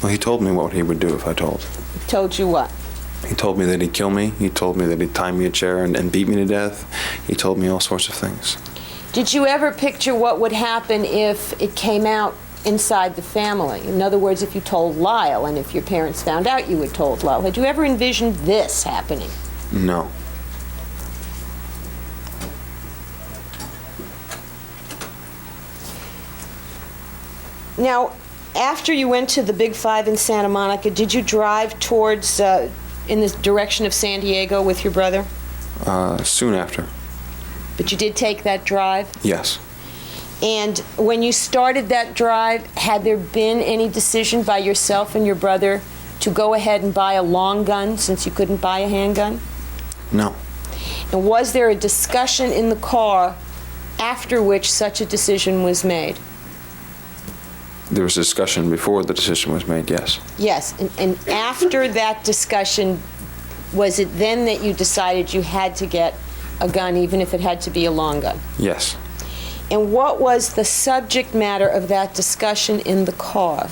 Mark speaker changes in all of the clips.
Speaker 1: Well, he told me what he would do if I told.
Speaker 2: Told you what?
Speaker 1: He told me that he'd kill me. He told me that he'd tie me a chair and beat me to death. He told me all sorts of things.
Speaker 2: Did you ever picture what would happen if it came out inside the family? In other words, if you told Lyle, and if your parents found out you had told Lyle, had you ever envisioned this happening?
Speaker 1: No.
Speaker 2: Now, after you went to the Big Five in Santa Monica, did you drive towards, in the direction of San Diego with your brother?
Speaker 1: Soon after.
Speaker 2: But you did take that drive?
Speaker 1: Yes.
Speaker 2: And when you started that drive, had there been any decision by yourself and your brother to go ahead and buy a long gun since you couldn't buy a handgun?
Speaker 1: No.
Speaker 2: And was there a discussion in the car after which such a decision was made?
Speaker 1: There was a discussion before the decision was made, yes.
Speaker 2: Yes, and after that discussion, was it then that you decided you had to get a gun, even if it had to be a long gun?
Speaker 1: Yes.
Speaker 2: And what was the subject matter of that discussion in the car?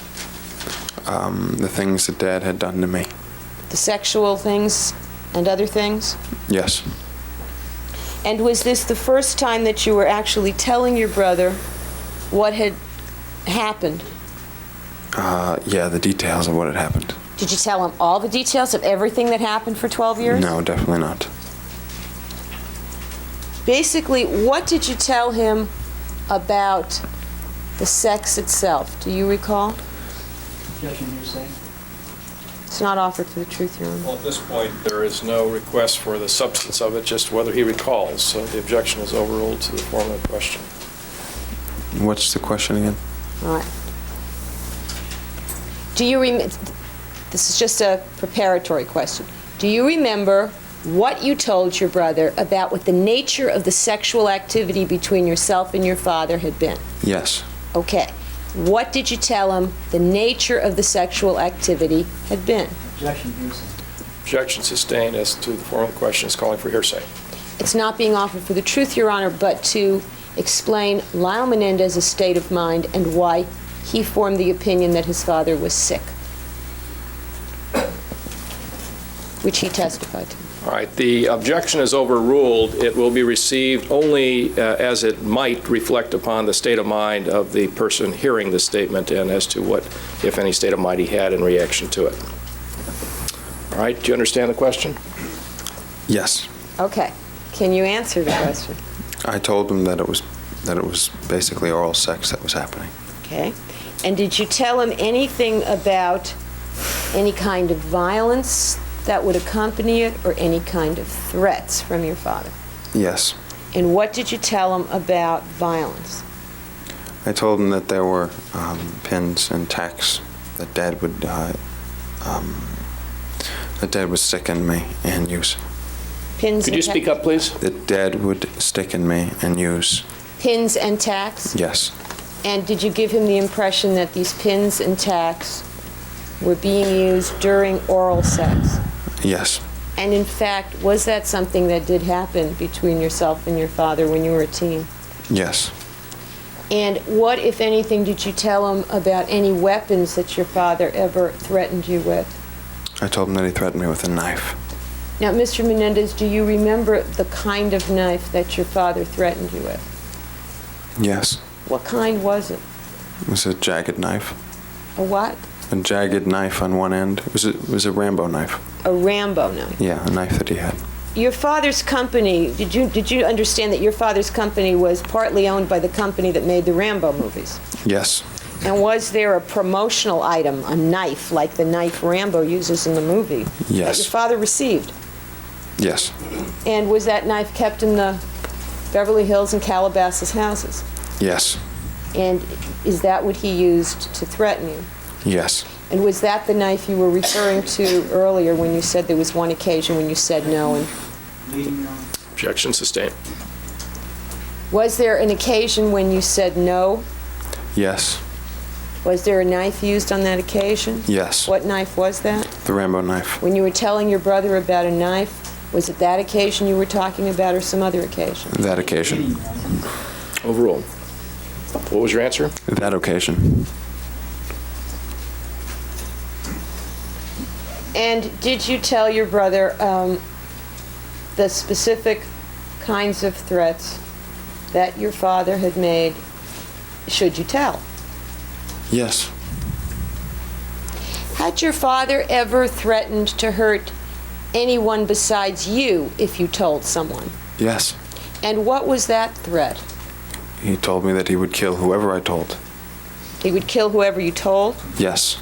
Speaker 1: The things that Dad had done to me.
Speaker 2: The sexual things and other things?
Speaker 1: Yes.
Speaker 2: And was this the first time that you were actually telling your brother what had happened?
Speaker 1: Yeah, the details of what had happened.
Speaker 2: Did you tell him all the details of everything that happened for 12 years?
Speaker 1: No, definitely not.
Speaker 2: Basically, what did you tell him about the sex itself? Do you recall?
Speaker 3: Objection, hearsay.
Speaker 2: It's not offered for the truth, Your Honor.
Speaker 4: Well, at this point, there is no request for the substance of it, just whether he recalls. So the objection is overruled to the form of the question.
Speaker 1: What's the question again?
Speaker 2: All right. Do you remember, this is just a preparatory question. Do you remember what you told your brother about what the nature of the sexual activity between yourself and your father had been?
Speaker 1: Yes.
Speaker 2: Okay. What did you tell him the nature of the sexual activity had been?
Speaker 3: Objection, hearsay.
Speaker 4: Objection sustained as to the form of the question is calling for hearsay.
Speaker 2: It's not being offered for the truth, Your Honor, but to explain Lyle Menendez's state of mind and why he formed the opinion that his father was sick, which he testified to.
Speaker 4: All right, the objection is overruled. It will be received only as it might reflect upon the state of mind of the person hearing the statement and as to what, if any, state of mind he had in reaction to it. All right, do you understand the question?
Speaker 1: Yes.
Speaker 2: Okay. Can you answer the question?
Speaker 1: I told him that it was basically oral sex that was happening.
Speaker 2: Okay. And did you tell him anything about any kind of violence that would accompany it or any kind of threats from your father?
Speaker 1: Yes.
Speaker 2: And what did you tell him about violence?
Speaker 1: I told him that there were pins and tacks that Dad would stick in me and use.
Speaker 2: Pins
Speaker 4: Could
Speaker 2: and
Speaker 4: you speak up, please?
Speaker 1: That Dad would stick in me and use.
Speaker 2: Pins and tacks?
Speaker 1: Yes.
Speaker 2: And did you give him the impression that these pins and tacks were being used during oral sex?
Speaker 1: Yes.
Speaker 2: And in fact, was that something that did happen between yourself and your father when you were a teen?
Speaker 1: Yes.
Speaker 2: And what, if anything, did you tell him about any weapons that your father ever threatened you with?
Speaker 1: I told him that he threatened me with a knife.
Speaker 2: Now, Mr. Menendez, do you remember the kind of knife that your father threatened you with?
Speaker 1: Yes.
Speaker 2: What kind was it?
Speaker 1: It was a jagged knife.
Speaker 2: A what?
Speaker 1: A jagged knife on one end. It was a Rambo knife.
Speaker 2: A Rambo knife.
Speaker 1: Yeah, a knife that he had.
Speaker 2: Your father's company, did you understand that your father's company was partly owned by the company that made the Rambo movies?
Speaker 1: Yes.
Speaker 2: And was there a promotional item, a knife, like the knife Rambo uses in the movie?
Speaker 1: Yes.
Speaker 2: That your father received?
Speaker 1: Yes.
Speaker 2: And was that knife kept in the Beverly Hills and Calabasas houses?
Speaker 1: Yes.
Speaker 2: And is that what he used to threaten you?
Speaker 1: Yes.
Speaker 2: And was that the knife you were referring to earlier when you said there was one occasion when you said no? And
Speaker 3: Leading, Your Honor.
Speaker 4: Objection sustained.
Speaker 2: was there an occasion when you said no?
Speaker 1: Yes.
Speaker 2: Was there a knife used on that occasion?
Speaker 1: Yes.
Speaker 2: What knife was that?
Speaker 1: The Rambo knife.
Speaker 2: When you were telling your brother about a knife, was it that occasion you were talking about or some other occasion?
Speaker 1: That occasion.
Speaker 3: Leading, Your Honor.
Speaker 4: Overruled. What was your answer?
Speaker 1: That occasion.
Speaker 2: And did you tell your brother the specific kinds of threats that your father had made, should you tell?
Speaker 1: Yes.
Speaker 2: Had your father ever threatened to hurt anyone besides you if you told someone?
Speaker 1: Yes.
Speaker 2: And what was that threat?
Speaker 1: He told me that he would kill whoever I told.
Speaker 2: He would kill whoever you told?
Speaker 1: Yes.